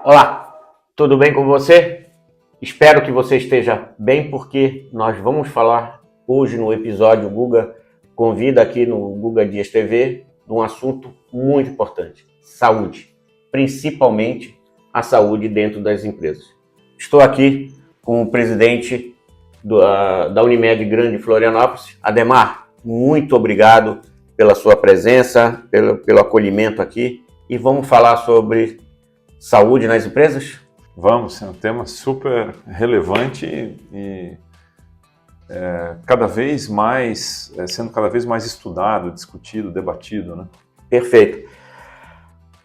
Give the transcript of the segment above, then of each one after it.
Olá, tudo bem com você? Espero que você esteja bem, porque nós vamos falar hoje no episódio Guga Convida aqui no Guga Dias TV de um assunto muito importante: saúde, principalmente a saúde dentro das empresas. Estou aqui com o presidente da Unimed Grande Florianópolis, Ademar. Muito obrigado pela sua presença, pelo acolhimento aqui, e vamos falar sobre saúde nas empresas? Vamos, é um tema super relevante e cada vez mais, sendo cada vez mais estudado, discutido, debatido, né? Perfeito.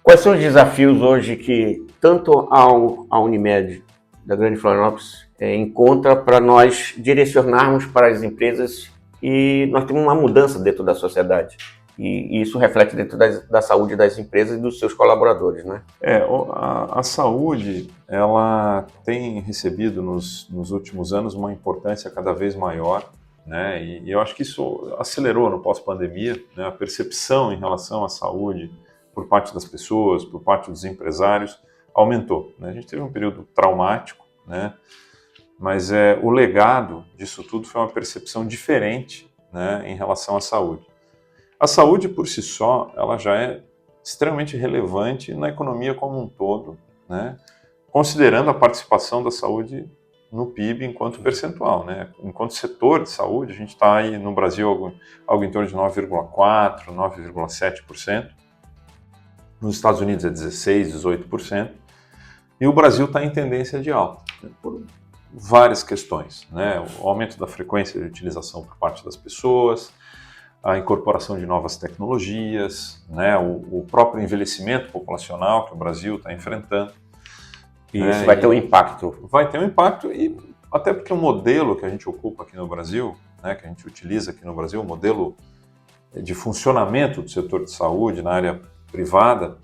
Quais são os desafios hoje que tanto a Unimed da Grande Florianópolis encontra para nós direcionarmos para as empresas, e nós temos uma mudança dentro da sociedade? E isso reflete dentro da saúde das empresas e dos seus colaboradores, né? A saúde, ela tem recebido nos últimos anos uma importância cada vez maior, né? E eu acho que isso acelerou no pós-pandemia, né? A percepção em relação à saúde por parte das pessoas, por parte dos empresários, aumentou, né? A gente teve um período traumático, né? Mas o legado disso tudo foi uma percepção diferente, né, em relação à saúde. A saúde, por si só, ela já é extremamente relevante na economia como um todo, né? Considerando a participação da saúde no PIB enquanto percentual, né? Enquanto setor de saúde, a gente está aí no Brasil algo em torno de 9,4%, 9,7%. Nos Estados Unidos é 16%, 18%. E o Brasil está em tendência de alta, né, por várias questões, né? O aumento da frequência de utilização por parte das pessoas, a incorporação de novas tecnologias, né? O próprio envelhecimento populacional que o Brasil está enfrentando. E isso vai ter um impacto. Vai ter um impacto, e até porque o modelo que a gente ocupa aqui no Brasil, né, que a gente utiliza aqui no Brasil, o modelo de funcionamento do setor de saúde na área privada,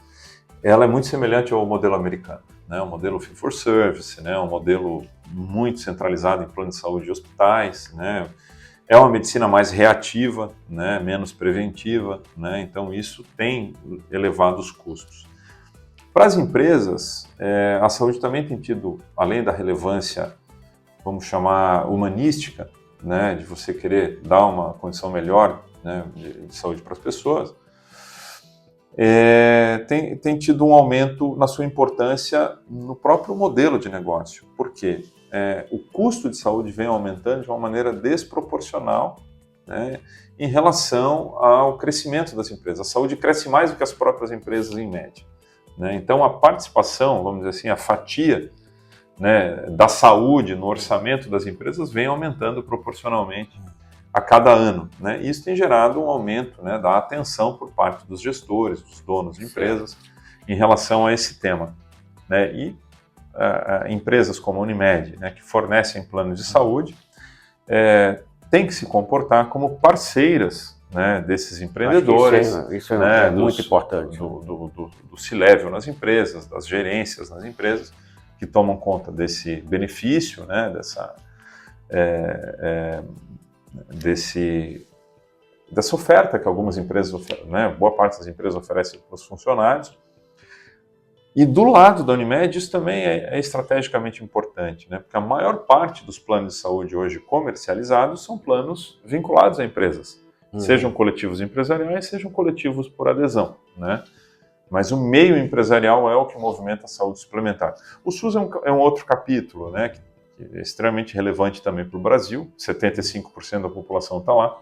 ela é muito semelhante ao modelo americano, né? O modelo fee for service, né? Um modelo muito centralizado em plano de saúde de hospitais, né? É uma medicina mais reativa, né? Menos preventiva, né? Então isso tem elevado os custos. Para as empresas, a saúde também tem tido, além da relevância, vamos chamar humanística, né? De você querer dar uma condição melhor, né, de saúde para as pessoas, tem tido um aumento na sua importância no próprio modelo de negócio. Por quê? O custo de saúde vem aumentando de uma maneira desproporcional, né, em relação ao crescimento das empresas. A saúde cresce mais do que as próprias empresas em média, né? Então a participação, vamos dizer assim, a fatia, né, da saúde no orçamento das empresas vem aumentando proporcionalmente a cada ano, né? Isso tem gerado um aumento, né, da atenção por parte dos gestores, dos donos de empresas, em relação a esse tema, né? E empresas como a Unimed, né, que fornecem planos de saúde, têm que se comportar como parceiras, né, desses empreendedores. Isso né, é muito importante. Do C-level nas empresas, das gerências nas empresas, que tomam conta desse benefício, né, dessa oferta que algumas empresas oferecem, né, boa parte das empresas oferecem para os funcionários. E do lado da Unimed, isso também é estrategicamente importante, né, porque a maior parte dos planos de saúde hoje comercializados são planos vinculados a empresas, sejam coletivos empresariais, sejam coletivos por adesão, né? Mas o meio empresarial é o que movimenta a saúde suplementar. O SUS é um outro capítulo, né, que é extremamente relevante também para o Brasil, 75% da população está lá,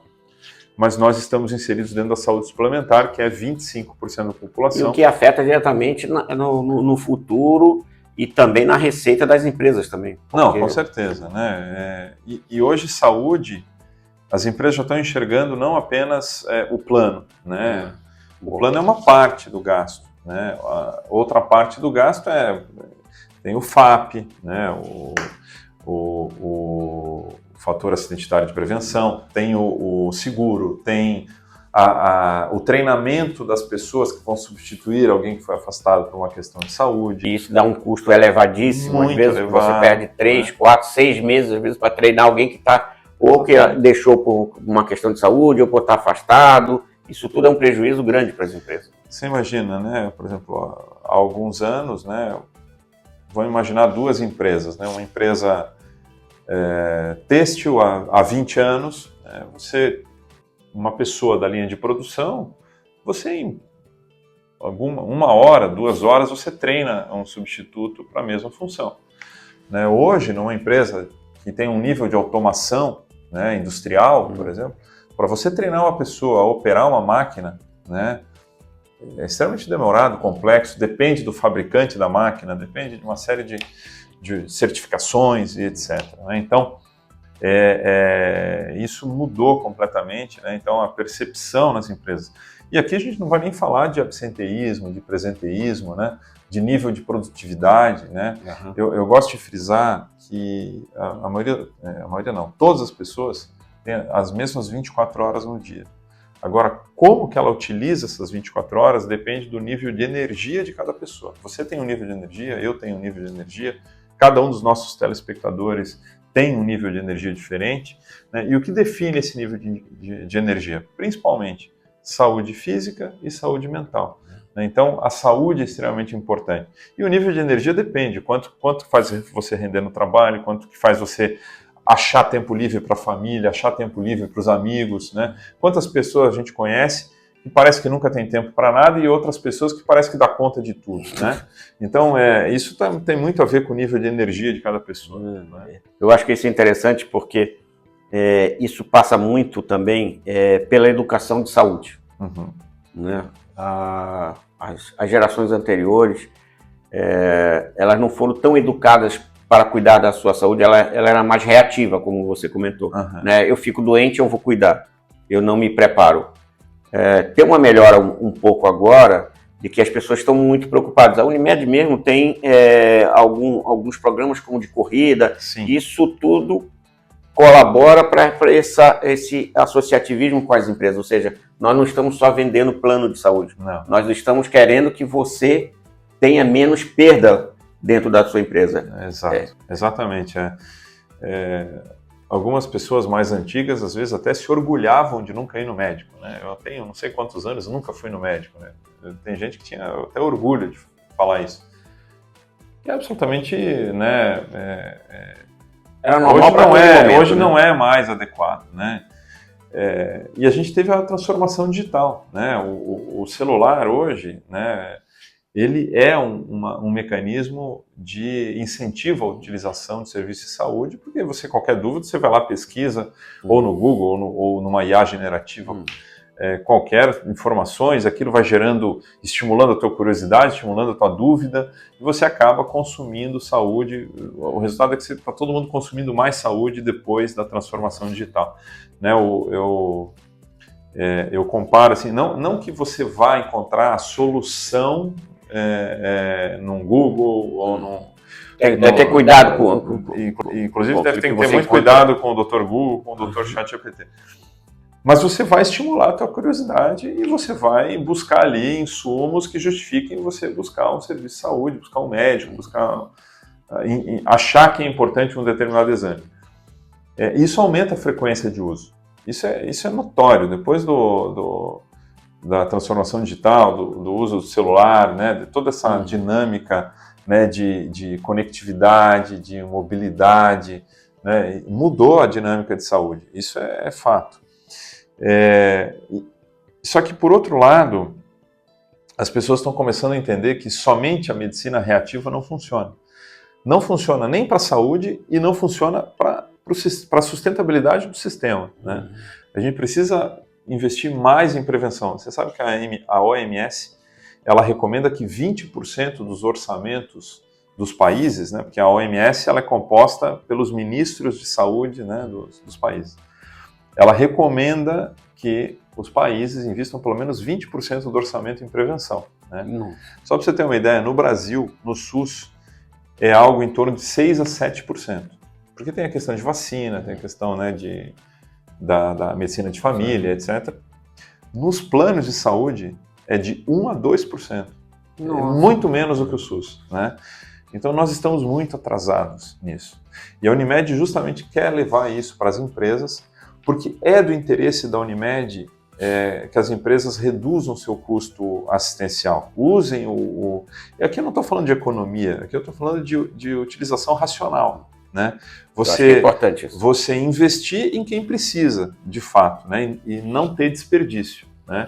mas nós estamos inseridos dentro da saúde suplementar, que é 25% da população. E o que afeta diretamente no futuro e também na receita das empresas também. Não, com certeza, né? E hoje saúde, as empresas já estão enxergando não apenas o plano, né? O plano é uma parte do gasto, né? A outra parte do gasto tem o FAP, né? O fator acidentário de prevenção, tem o seguro, tem o treinamento das pessoas que vão substituir alguém que foi afastado por uma questão de saúde. E isso dá um custo elevadíssimo, Muito às vezes elevado, você perde 3, 4, 6 meses, às vezes, para treinar alguém que está, ou que deixou por uma questão de saúde, ou por estar afastado. Isso tudo é um prejuízo grande para as empresas. Você imagina, né? Por exemplo, há alguns anos, né, vamos imaginar duas empresas, né? Uma empresa têxtil há 20 anos, uma pessoa da linha de produção, você em uma hora, 2 horas, você treina um substituto para a mesma função. Né? Hoje, numa empresa que tem um nível de automação, né, industrial, por exemplo, para você treinar uma pessoa a operar uma máquina, né, é extremamente demorado, complexo, depende do fabricante da máquina, depende de uma série de certificações e etc. Né? Então, isso mudou completamente, né? Então, a percepção nas empresas. E aqui a gente não vai nem falar de absenteísmo, de presenteísmo, né? De nível de produtividade, né? Uhum. Eu gosto de frisar que a maioria não, todas as pessoas têm as mesmas 24 horas no dia. Agora, como que ela utiliza essas 24 horas depende do nível de energia de cada pessoa. Você tem um nível de energia, eu tenho um nível de energia, cada um dos nossos telespectadores tem um nível de energia diferente, né? E o que define esse nível de energia? Principalmente saúde física e saúde mental. Né? Então, a saúde é extremamente importante. E o nível de energia depende, quanto faz você render no trabalho, quanto que faz você achar tempo livre para a família, achar tempo livre para os amigos, né? Quantas pessoas a gente conhece que parece que nunca tem tempo para nada e outras pessoas que parece que dá conta de tudo, né? Então, isso tem muito a ver com o nível de energia de cada pessoa. Né? Eu acho que isso é interessante porque isso passa muito também pela educação de saúde. Uhum. Né? As gerações anteriores, elas não foram tão educadas para cuidar da sua saúde, ela era mais reativa, como você comentou. Uhum. Né? Eu fico doente, eu vou cuidar, eu não me preparo. Tem uma melhora um pouco agora, de que as pessoas estão muito preocupadas. A Unimed mesmo tem alguns programas como de corrida. Sim. Isso tudo colabora para esse associativismo com as empresas, ou seja, nós não estamos só vendendo plano de saúde, não. Nós estamos querendo que você tenha menos perda dentro da sua empresa. Exato, exatamente. Algumas pessoas mais antigas, às vezes, até se orgulhavam de nunca ir no médico. Né? Eu tenho não sei quantos anos, eu nunca fui no médico. Né? Tem gente que tinha até orgulho de falar isso. E é absolutamente... Né, era normal hoje não é mais adequado. Né? E a gente teve a transformação digital. Né? O celular hoje... Né, ele é um mecanismo de incentivo à utilização de serviços de saúde, porque qualquer dúvida, você vai lá, pesquisa, ou no Google, ou numa IA generativa, qualquer informações, aquilo vai estimulando a tua curiosidade, estimulando a tua dúvida, e você acaba consumindo saúde. O resultado é que está todo mundo consumindo mais saúde depois da transformação digital. Né? Eu comparo assim, não que você vá encontrar a solução num Google ou num... Deve ter cuidado com... Inclusive deve ter que ter muito cuidado com o Dr. Google, com o Dr. ChatGPT. Mas você vai estimular a tua curiosidade e você vai buscar ali insumos que justifiquem você buscar um serviço de saúde, buscar um médico, achar que é importante um determinado exame. Isso aumenta a frequência de uso. Isso é notório. Depois da transformação digital, do uso do celular, né, de toda essa dinâmica, né, de conectividade, de mobilidade, né, mudou a dinâmica de saúde. Isso é fato. Só que, por outro lado, as pessoas estão começando a entender que somente a medicina reativa não funciona. Não funciona nem para a saúde e não funciona para a sustentabilidade do sistema. Né? A gente precisa investir mais em prevenção. Você sabe que a OMS ela recomenda que 20% dos orçamentos dos países, né, porque a OMS ela é composta pelos ministros de saúde, né, dos países. Ela recomenda que os países investam pelo menos 20% do orçamento em prevenção. Né? Só para você ter uma ideia, no Brasil, no SUS, é algo em torno de 6% a 7%. Porque tem a questão de vacina, tem a questão, né, da medicina de família, etc. Nos planos de saúde, é de 1% a 2%. É muito menos do que o SUS. Né? Então, nós estamos muito atrasados nisso. E a Unimed justamente quer levar isso para as empresas, porque é do interesse da Unimed que as empresas reduzam seu custo assistencial. Usem E aqui eu não estou falando de economia, aqui eu estou falando de utilização racional. Né? É importante isso. Você investir em quem precisa, de fato, né? E não ter desperdício. Né?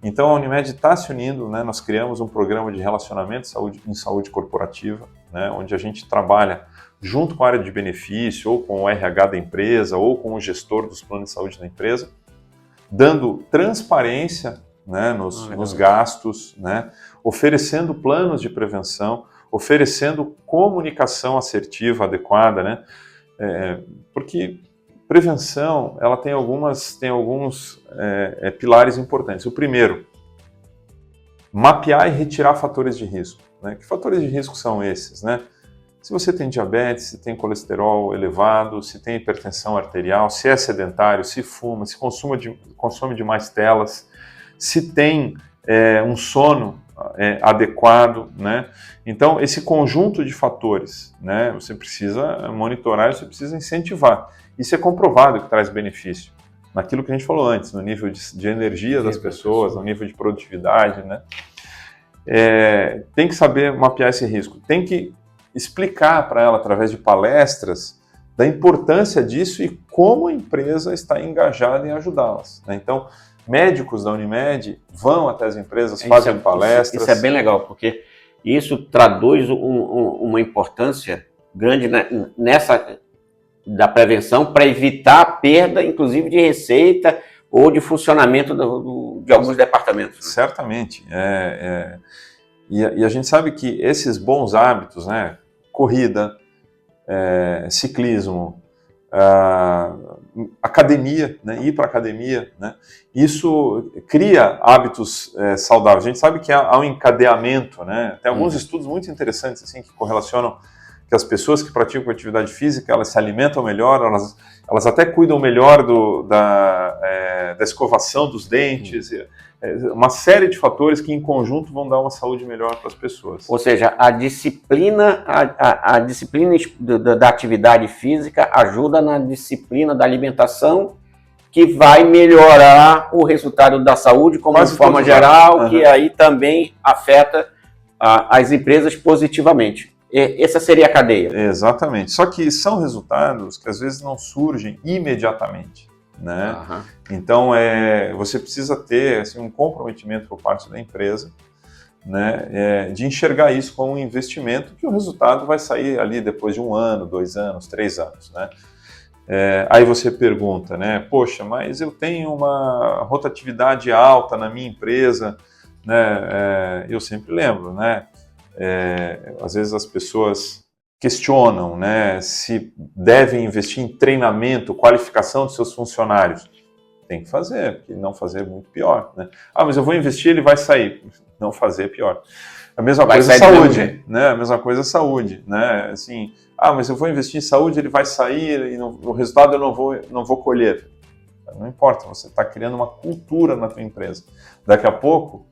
Então a Unimed está se unindo, né? Nós criamos um programa de relacionamento em saúde corporativa, né? Onde a gente trabalha junto com a área de benefício, ou com o RH da empresa, ou com o gestor dos planos de saúde da empresa, dando transparência, né, nos gastos, né, oferecendo planos de prevenção, oferecendo comunicação assertiva, adequada, né, porque prevenção ela tem alguns pilares importantes. O primeiro, mapear e retirar fatores de risco. Né? Que fatores de risco são esses? Né? Se você tem diabetes, se tem colesterol elevado, se tem hipertensão arterial, se é sedentário, se fuma, se consome demais telas, se tem um sono adequado, né? Então, esse conjunto de fatores, né, você precisa monitorar, você precisa incentivar. Isso é comprovado que traz benefício. Naquilo que a gente falou antes, no nível de energia das pessoas, no nível de produtividade, né? Tem que saber mapear esse risco. Tem que explicar para ela, através de palestras, da importância disso e como a empresa está engajada em ajudá-las. Né? Então, médicos da Unimed vão até as empresas, fazem palestras. Isso é bem legal, porque isso traduz uma importância grande nessa da prevenção para evitar a perda, inclusive, de receita ou de funcionamento de alguns departamentos. Né? Certamente. E a gente sabe que esses bons hábitos, né, corrida, ciclismo, academia, né, ir para a academia, né, isso cria hábitos saudáveis. A gente sabe que há um encadeamento, né, tem alguns estudos muito interessantes assim, que correlacionam que as pessoas que praticam atividade física, elas se alimentam melhor, elas até cuidam melhor da escovação dos dentes, uma série de fatores que em conjunto vão dar uma saúde melhor para as pessoas. Ou seja, a disciplina da atividade física ajuda na disciplina da alimentação, que vai melhorar o resultado da saúde como de forma geral, que aí também afeta as empresas positivamente. Essa seria a cadeia. Exatamente. Só que são resultados que às vezes não surgem imediatamente. Né? Então, você precisa ter assim, um comprometimento por parte da empresa, né, de enxergar isso como um investimento que o resultado vai sair ali depois de 1 ano, 2 anos, 3 anos. Né? Aí você pergunta, né, poxa, mas eu tenho uma rotatividade alta na minha empresa, né? Eu sempre lembro, né? Às vezes as pessoas questionam, né, se devem investir em treinamento, qualificação dos seus funcionários. Tem que fazer, porque não fazer é muito pior. Né? Mas eu vou investir, ele vai sair. Não fazer é pior. A mesma coisa é saúde. Né? A mesma coisa é saúde. Né? Assim, mas eu vou investir em saúde, ele vai sair e o resultado eu não vou colher. Não importa, você está criando uma cultura na tua empresa. Daqui a pouco,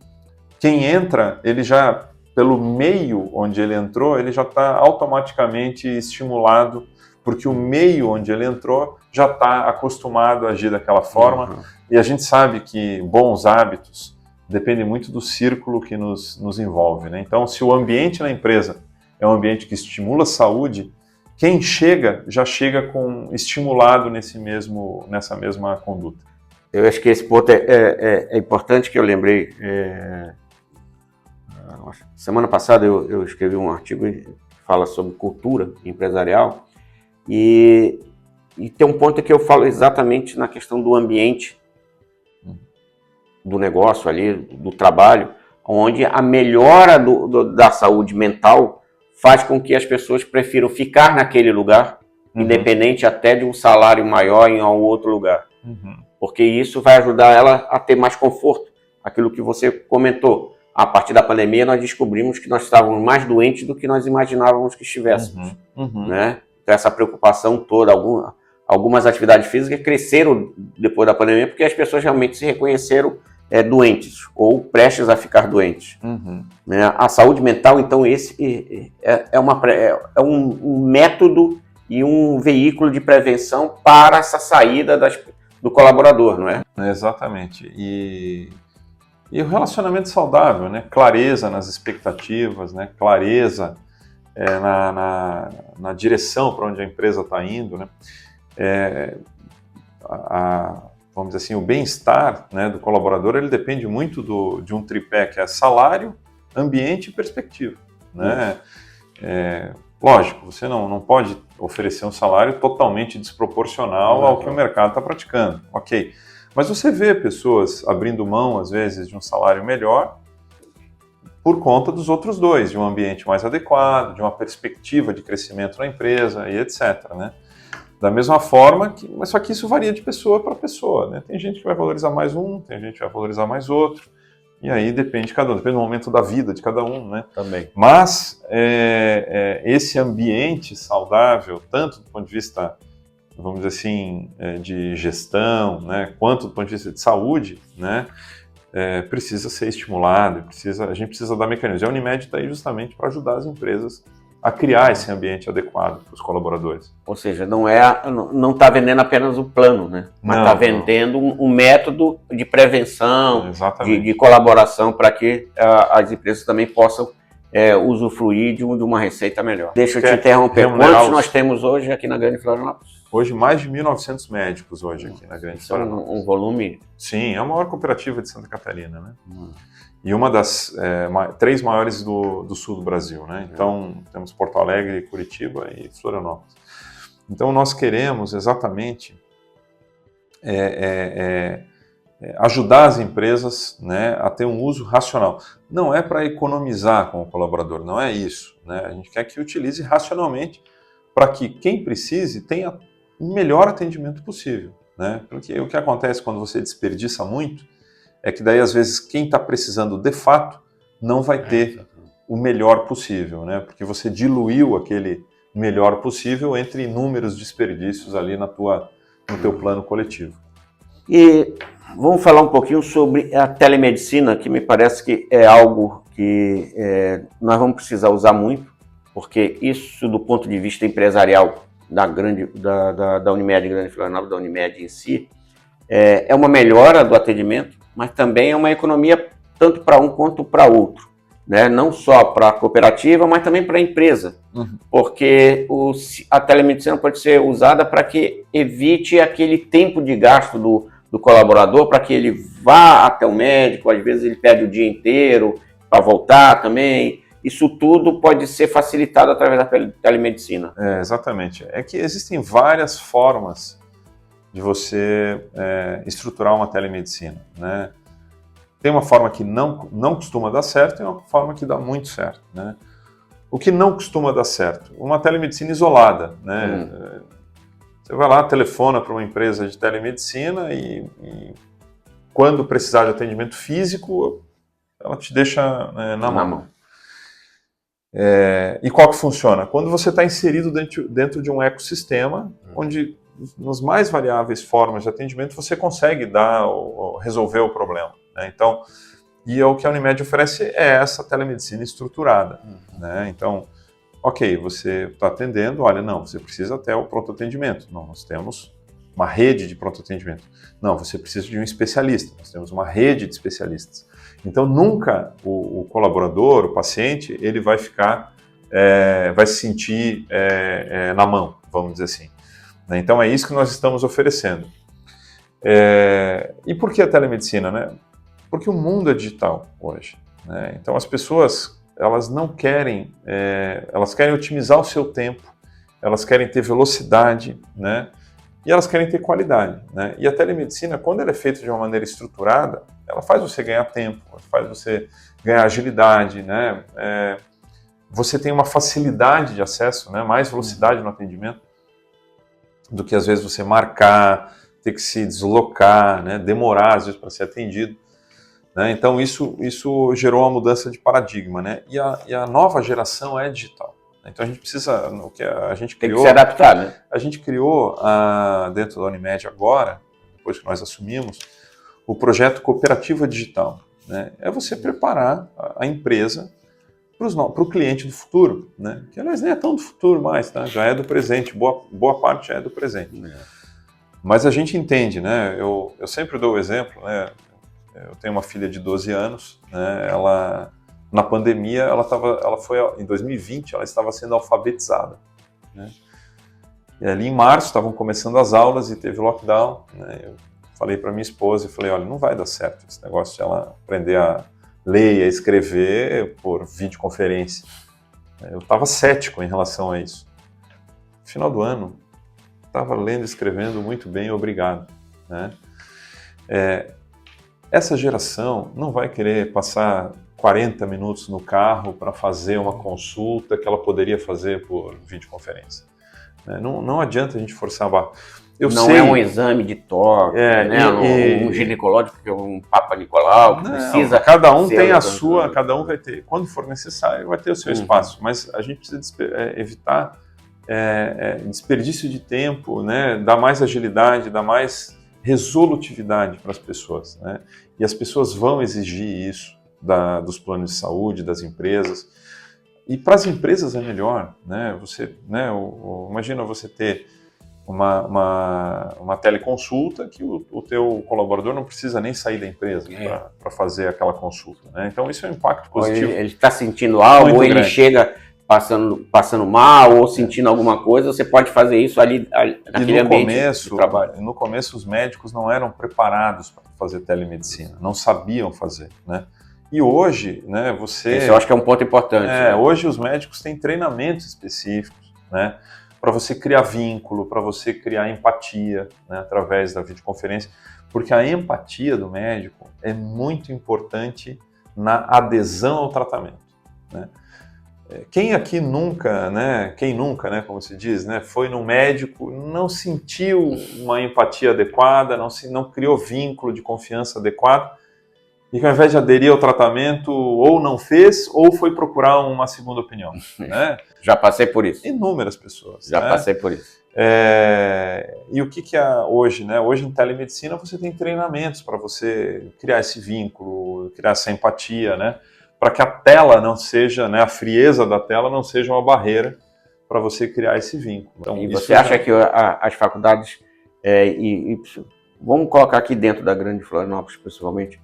quem entra, ele já... pelo meio onde ele entrou, ele já está automaticamente estimulado, porque o meio onde ele entrou já está acostumado a agir daquela forma. E a gente sabe que bons hábitos dependem muito do círculo que nos envolve. Né? Então, se o ambiente na empresa é um ambiente que estimula a saúde, quem chega, já chega estimulado nessa mesma conduta. Eu acho que esse ponto é importante, que eu lembrei... Semana passada eu escrevi um artigo que fala sobre cultura empresarial e tem um ponto que eu falo exatamente na questão do ambiente do negócio ali, do trabalho, onde a melhora da saúde mental faz com que as pessoas prefiram ficar naquele lugar, independente até de um salário maior em algum outro lugar. Porque isso vai ajudar ela a ter mais conforto. Aquilo que você comentou. A partir da pandemia, nós descobrimos que nós estávamos mais doentes do que nós imaginávamos que estivéssemos. Né? Então, essa preocupação toda, algumas atividades físicas cresceram depois da pandemia, porque as pessoas realmente se reconheceram doentes, ou prestes a ficar doentes. Né? A saúde mental, então, esse é um método e um veículo de prevenção para essa saída do colaborador, não é? Exatamente. E o relacionamento saudável, né? Clareza nas expectativas, né? Clareza na direção para onde a empresa está indo, né? Vamos dizer assim, o bem-estar, né, do colaborador, ele depende muito de um tripé que é salário, ambiente e perspectiva, né? Lógico, você não pode oferecer um salário totalmente desproporcional ao que o mercado está praticando, ok. Mas você vê pessoas abrindo mão, às vezes, de um salário melhor por conta dos outros dois, de um ambiente mais adequado, de uma perspectiva de crescimento na empresa e etc, né? Da mesma forma, mas só que isso varia de pessoa para pessoa, né? Tem gente que vai valorizar mais um, tem gente que vai valorizar mais outro, e aí depende de cada um, depende do momento da vida de cada um, né? Também. Mas esse ambiente saudável, tanto do ponto de vista, vamos dizer assim, de gestão, né, quanto do ponto de vista de saúde, né, precisa ser estimulado, a gente precisa dar mecanismos. E a Unimed está aí justamente para ajudar as empresas a criar esse ambiente adequado para os colaboradores. Ou seja, não está vendendo apenas o plano, né? Mas está vendendo um método de prevenção, de colaboração para que as empresas também possam usufruir de uma receita melhor. Deixa eu te interromper. Quantos nós temos hoje aqui na Grande Florianópolis? Hoje, mais de 1.900 médicos hoje aqui na Grande Florianópolis. Um volume? Sim, é a maior cooperativa de Santa Catarina, né? E uma das 3 maiores do sul do Brasil, né? Então, temos Porto Alegre, Curitiba e Florianópolis. Então, nós queremos exatamente ajudar as empresas, né, a ter um uso racional. Não é para economizar com o colaborador, não é isso, né? A gente quer que utilize racionalmente para que quem precise tenha o melhor atendimento possível, né? Porque o que acontece quando você desperdiça muito é que daí, às vezes, quem está precisando de fato não vai ter o melhor possível, né? Porque você diluiu aquele melhor possível entre inúmeros desperdícios ali no teu plano coletivo. E vamos falar um pouquinho sobre a telemedicina, que me parece que é algo que nós vamos precisar usar muito, porque isso, do ponto de vista empresarial da Unimed Grande Florianópolis, da Unimed em si, é uma melhora do atendimento, mas também é uma economia tanto para um quanto para outro, né? Não só para a cooperativa, mas também para a empresa, porque a telemedicina pode ser usada para que evite aquele tempo de gasto do colaborador, para que ele vá até o médico, às vezes ele perde o dia inteiro para voltar também. Isso tudo pode ser facilitado através da telemedicina. Exatamente. É que existem várias formas de você estruturar uma telemedicina, né? Tem uma forma que não costuma dar certo e uma forma que dá muito certo, né? O que não costuma dar certo? Uma telemedicina isolada, né? Você vai lá, telefona para uma empresa de telemedicina e quando precisar de atendimento físico, ela te deixa na mão. E qual que funciona? Quando você está inserido dentro de um ecossistema onde, nas mais variáveis formas de atendimento, você consegue resolver o problema, né? Então, e o que a Unimed oferece é essa telemedicina estruturada, né? Então, ok, você está atendendo, olha, não, você precisa até o pronto atendimento. Não, nós temos uma rede de pronto atendimento. Não, você precisa de um especialista. Nós temos uma rede de especialistas. Então, nunca o colaborador, o paciente, ele vai se sentir na mão, vamos dizer assim. Então, é isso que nós estamos oferecendo. E por que a telemedicina, né? Porque o mundo é digital hoje, né? Então, as pessoas, elas não querem, elas querem otimizar o seu tempo, elas querem ter velocidade, né? E elas querem ter qualidade, né? E a telemedicina, quando ela é feita de uma maneira estruturada, ela faz você ganhar tempo, faz você ganhar agilidade, né? Você tem uma facilidade de acesso, né? Mais velocidade no atendimento do que às vezes você marcar, ter que se deslocar, né? Demorar às vezes para ser atendido, né? Então isso gerou uma mudança de paradigma, né? E a nova geração é digital. Então a gente precisa, o que a gente criou... Tem que se adaptar, né? A gente criou, dentro da Unimed agora, depois que nós assumimos, o projeto Cooperativa Digital, né? É você preparar a empresa para o cliente do futuro, né? Que aliás nem é tão do futuro mais, tá? Já é do presente, boa parte já é do presente. Mas a gente entende, né? Eu sempre dou o exemplo, né? Eu tenho uma filha de 12 anos, né? Ela, na pandemia, ela foi, em 2020, ela estava sendo alfabetizada, né? E ali em março estavam começando as aulas e teve lockdown, né? Eu falei para minha esposa e falei, olha, não vai dar certo esse negócio de ela aprender a ler e a escrever por videoconferência. Eu estava cético em relação a isso. No final do ano, estava lendo e escrevendo muito bem, obrigado, né? Essa geração não vai querer passar 40 minutos no carro para fazer uma consulta que ela poderia fazer por videoconferência. Não adianta a gente forçar a barra. Não é um exame de toque, né? Um ginecológico, que é um Papa Nicolau, que precisa... Cada um tem a sua, cada um vai ter, quando for necessário, vai ter o seu espaço, mas a gente precisa evitar desperdício de tempo, né? Dar mais agilidade, dar mais resolutividade para as pessoas, né? E as pessoas vão exigir isso dos planos de saúde, das empresas. E para as empresas é melhor, né? Imagina você ter uma teleconsulta que o teu colaborador não precisa nem sair da empresa para fazer aquela consulta, né? Então isso é um impacto positivo. Ele está sentindo algo, ou ele chega passando mal, ou sentindo alguma coisa, você pode fazer isso ali naquele ambiente de trabalho. No começo os médicos não eram preparados para fazer telemedicina, não sabiam fazer, né? E hoje, né, Esse eu acho que é um ponto importante. Né? Hoje os médicos têm treinamentos específicos, né, para você criar vínculo, para você criar empatia, né, através da videoconferência, porque a empatia do médico é muito importante na adesão ao tratamento, né? Quem aqui nunca, né, como se diz, né, foi no médico, não sentiu uma empatia adequada, não criou vínculo de confiança adequado, e que ao invés de aderir ao tratamento, ou não fez, ou foi procurar uma segunda opinião, né? Já passei por isso. Inúmeras pessoas. Já passei por isso. E o que é hoje, né? Hoje em telemedicina você tem treinamentos para você criar esse vínculo, criar essa empatia, né? Para que a tela não seja, né, a frieza da tela não seja uma barreira para você criar esse vínculo. Então, e você acha que as faculdades, vamos colocar aqui dentro da Grande Florianópolis, principalmente,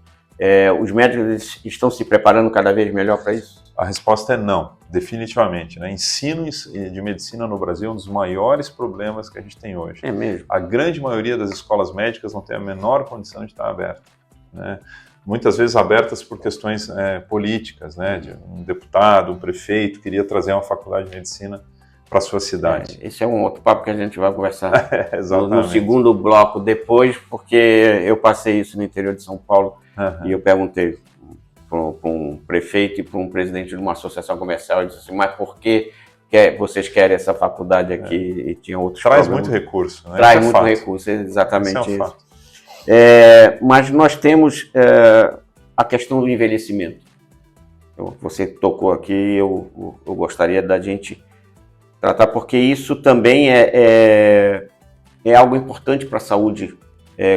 os médicos estão se preparando cada vez melhor para isso? A resposta é não, definitivamente, né? Ensino de medicina no Brasil é um dos maiores problemas que a gente tem hoje. É mesmo? A grande maioria das escolas médicas não tem a menor condição de estar aberta, né? Muitas vezes abertas por questões políticas, né? De um deputado, um prefeito queria trazer uma faculdade de medicina para a sua cidade. Esse é um outro papo que a gente vai conversar Exatamente. No segundo bloco depois, porque eu passei isso no interior de São Paulo. E eu perguntei para um prefeito e para um presidente de uma associação comercial, eu disse assim, mas por que vocês querem essa faculdade aqui? E tinha outros Traz problemas. muito recurso, né? Traz muito recurso, exatamente isso. Fato. Mas nós temos a questão do envelhecimento. Você tocou aqui, eu gostaria da gente tratar, porque isso também é algo importante para a saúde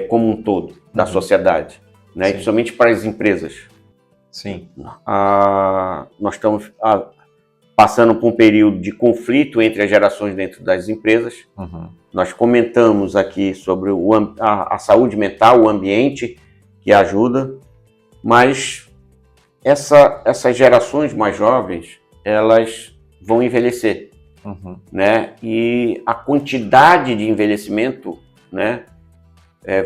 como um todo, da sociedade. Né? E principalmente para as empresas. Sim. Nós estamos passando por um período de conflito entre as gerações dentro das empresas. Nós comentamos aqui sobre a saúde mental, o ambiente que ajuda, mas essas gerações mais jovens, elas vão envelhecer. Né? E a quantidade de envelhecimento, né,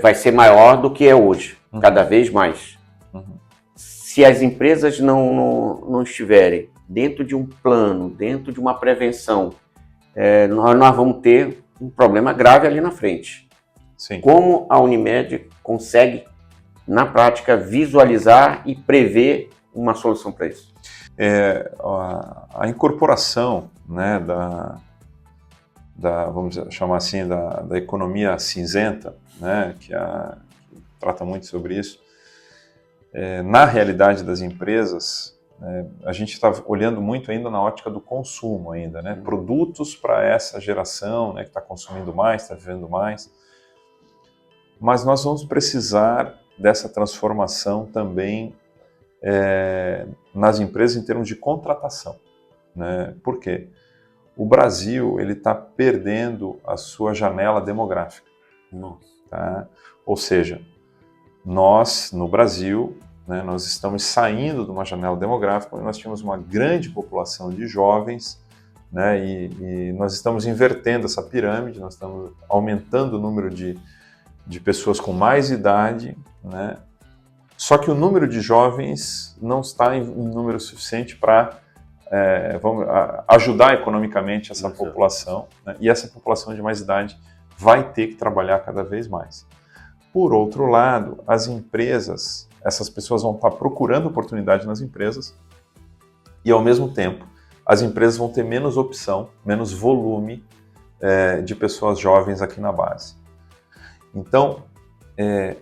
vai ser maior do que é hoje. Cada vez mais. Se as empresas não estiverem dentro de um plano, dentro de uma prevenção, nós vamos ter um problema grave ali na frente. Sim. Como a Unimed consegue, na prática, visualizar e prever uma solução para isso? A incorporação, né, vamos chamar assim, da economia cinzenta, né, que trata muito sobre isso, na realidade das empresas, a gente está olhando muito ainda na ótica do consumo ainda, né? Produtos para essa geração, né, que está consumindo mais, está vivendo mais, mas nós vamos precisar dessa transformação também nas empresas em termos de contratação, né? Por quê? O Brasil está perdendo a sua janela demográfica. Nossa. Tá? Ou seja, nós, no Brasil, né, nós estamos saindo de uma janela demográfica onde nós tínhamos uma grande população de jovens, né, e nós estamos invertendo essa pirâmide, nós estamos aumentando o número de pessoas com mais idade, né, só que o número de jovens não está em número suficiente para ajudar economicamente essa população, né, e essa população de mais idade vai ter que trabalhar cada vez mais. Por outro lado, as empresas, essas pessoas vão estar procurando oportunidade nas empresas e, ao mesmo tempo, as empresas vão ter menos opção, menos volume de pessoas jovens aqui na base. Então,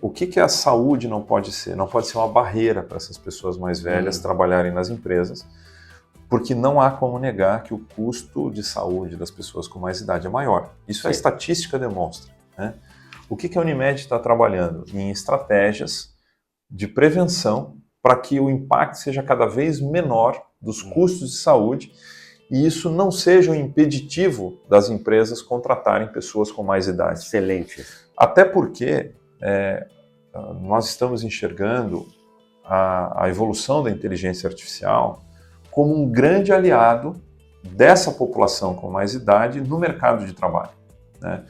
o que a saúde não pode ser? Não pode ser uma barreira para essas pessoas mais velhas trabalharem nas empresas, porque não há como negar que o custo de saúde das pessoas com mais idade é maior. Isso a estatística demonstra, né? O que a Unimed está trabalhando? Em estratégias de prevenção para que o impacto seja cada vez menor dos custos de saúde e isso não seja um impeditivo das empresas contratarem pessoas com mais idade. Excelente. Até porque nós estamos enxergando a evolução da inteligência artificial como um grande aliado dessa população com mais idade no mercado de trabalho, né?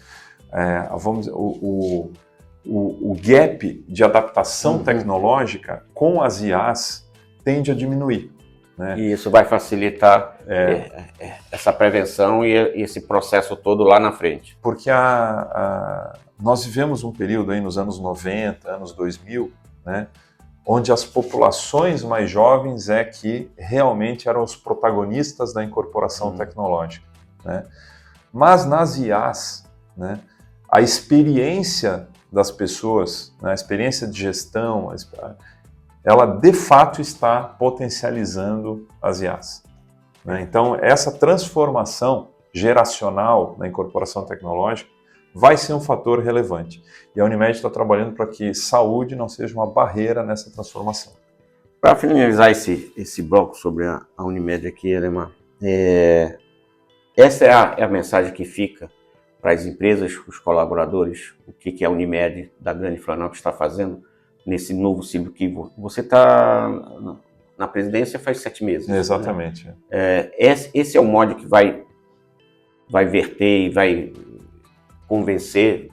Vamos dizer, o gap de adaptação tecnológica com as IAs tende a diminuir, né? E isso vai facilitar essa prevenção e esse processo todo lá na frente. Porque nós vivemos um período aí nos anos 90, anos 2000, né, onde as populações mais jovens que realmente eram os protagonistas da incorporação tecnológica, né? Mas nas IAs, né, a experiência das pessoas, né, a experiência de gestão, ela de fato está potencializando as IAs, né? Então, essa transformação geracional na incorporação tecnológica vai ser um fator relevante. E a Unimed está trabalhando para que saúde não seja uma barreira nessa transformação. Para finalizar esse bloco sobre a Unimed aqui, Ademar, essa é a mensagem que fica para as empresas, os colaboradores, o que a Unimed da Grande Florianópolis está fazendo nesse novo ciclo que você está na presidência faz 7 meses. Exatamente. Né? Esse é o modo que vai verter e vai convencer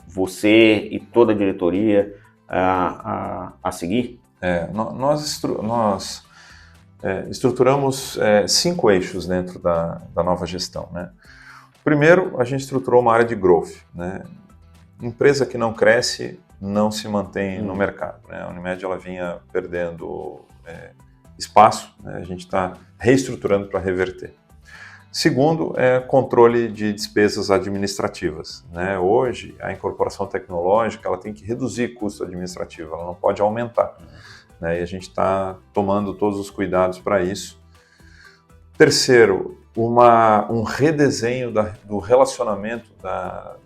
você e toda a diretoria a seguir? Nós estruturamos 5 eixos dentro da nova gestão, né? Primeiro, a gente estruturou uma área de growth, né? Empresa que não cresce não se mantém no mercado, né? A Unimed ela vinha perdendo espaço, né? A gente está reestruturando para reverter. Segundo, controle de despesas administrativas, né? Hoje, a incorporação tecnológica ela tem que reduzir custo administrativo, ela não pode aumentar, né? E a gente está tomando todos os cuidados para isso. Terceiro, um redesenho do relacionamento da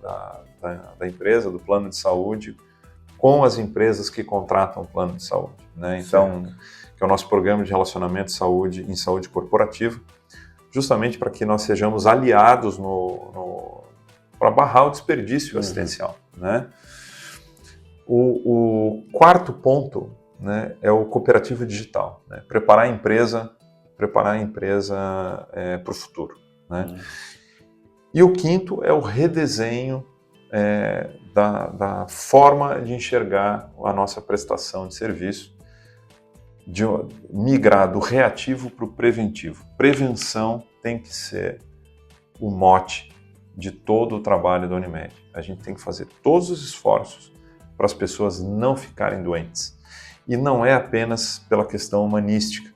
empresa, do plano de saúde, com as empresas que contratam o plano de saúde, né? Então, que é o nosso programa de relacionamento em saúde corporativa, justamente para que nós sejamos aliados para barrar o desperdício assistencial, né? O quarto ponto, né, é o cooperativo digital, né? Preparar a empresa para o futuro, né? E o quinto é o redesenho da forma de enxergar a nossa prestação de serviço, de migrar do reativo para o preventivo. Prevenção tem que ser o mote de todo o trabalho da Unimed. A gente tem que fazer todos os esforços para as pessoas não ficarem doentes. E não é apenas pela questão humanística,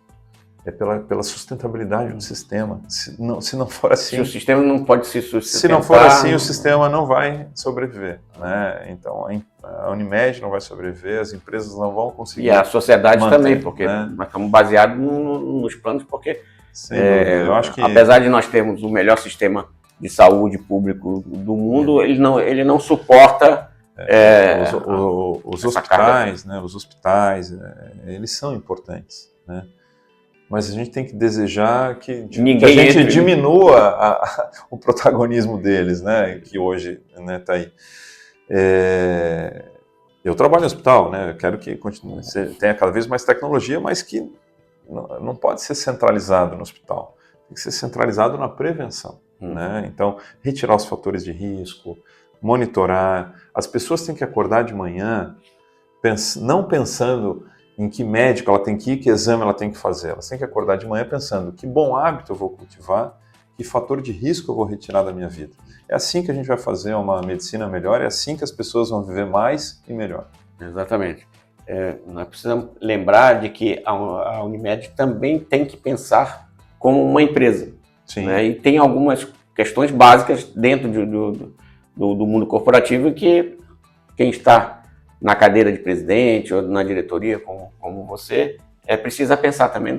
é pela sustentabilidade do sistema. Se não for assim... Se o sistema não pode se sustentar... Se não for assim, o sistema não vai sobreviver, né? Então, a Unimed não vai sobreviver, as empresas não vão conseguir... E a sociedade manter, também, porque né? nós estamos baseados nos planos, porque eu acho que... apesar de nós termos o melhor sistema de saúde público do mundo, ele não suporta... os hospitais, né? Os hospitais, eles são importantes, né? Mas a gente tem que desejar que a gente diminua o protagonismo deles, né? Que hoje está aí. Eu trabalho no hospital, né? Eu quero que continue, tenha cada vez mais tecnologia, mas que não pode ser centralizado no hospital. Tem que ser centralizado na prevenção, né? Então, retirar os fatores de risco, monitorar. As pessoas têm que acordar de manhã não pensando em que médico ela tem que ir, que exame ela tem que fazer. Elas têm que acordar de manhã pensando que bom hábito eu vou cultivar, que fator de risco eu vou retirar da minha vida. É assim que a gente vai fazer uma medicina melhor, é assim que as pessoas vão viver mais e melhor. Exatamente. Nós precisamos lembrar de que a Unimed também tem que pensar como uma empresa. Sim. Né? E tem algumas questões básicas dentro do mundo corporativo que quem está na cadeira de presidente ou na diretoria, como você, precisa pensar também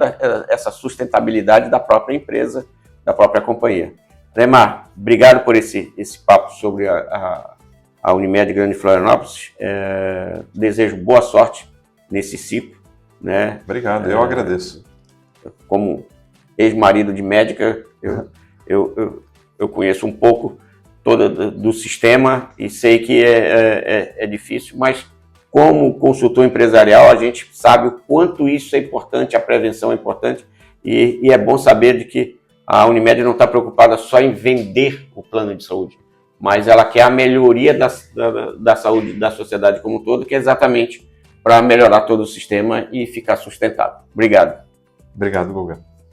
essa sustentabilidade da própria empresa, da própria companhia. Neymar, obrigado por esse papo sobre a Unimed Grande Florianópolis. Desejo boa sorte nesse ciclo. Né? Obrigado, eu agradeço. Como ex-marido de médica, eu conheço um pouco do sistema e sei que é difícil, mas como consultor empresarial a gente sabe o quanto isso é importante, a prevenção é importante e é bom saber de que a Unimed não está preocupada só em vender o plano de saúde, mas ela quer a melhoria da saúde da sociedade como um todo, que é exatamente para melhorar todo o sistema e ficar sustentável. Obrigado. Obrigado, Guga.